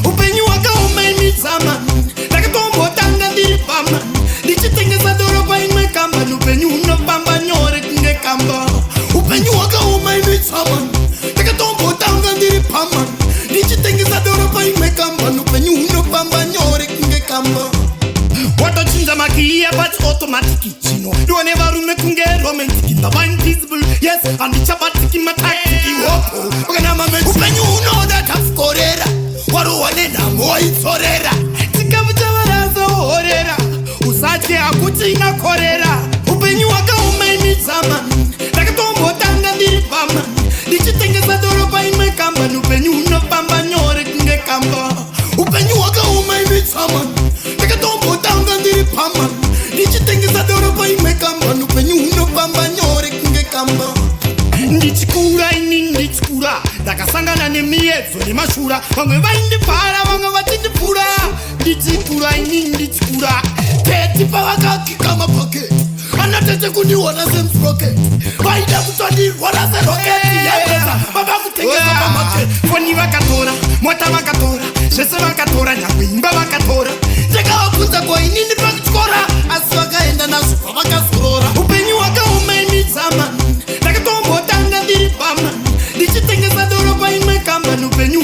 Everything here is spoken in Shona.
Upenyu wakaoma imizama ndakatombotanga ndiri pamba ndichitengesa dhorobha imwe kamba upenyu unofamba nyore kunge kamba upenyu wakaoma imizama ndakatombotanga ndiri pamba ndichitengesa dhorobha imwe kamba upenyu unofamba nyore kunge kamba watochinja makiya but automatic chino ndione varume kunge romantic ndava invisible yes handichabatiki mataktiki wopo upenyu unoda tafukorera waruwane nhamo waitsorera chikamu chavarazohorera usatye hakuti inakorera upenyu wakaoma imizama ndakatombotanga ndiri pamba ndichitengesa dhorobha imwe kamba upenyu unofamba nyore kunge kamba upenyu wakaoma imizama ndakatombotanga ndiri pamba ndichitengesa dhorobha imwe kamba upenyu unofamba nyore kunge kamba ndichikura ini ndichikura ndakasangana nemiedzo nemashura vamwe vaindibhara vamwe vachindipfura ndichikura ini ndichikura peti pavakakika mapoketi anatete kundiona semuroketi vaida kutondirwara seroketi yaesa vava kutengesa pamaketi foni vakatora mota vakatora zvese vakatora nyangwe imba vakatora ndakavabvunza ko inini pakutyora asi vakaenda nazvo pavakazorora upenyu wakaoma imizama ndakatombotanga ndiri pamba ndichitengesa dhorobha imwe kamba upenyu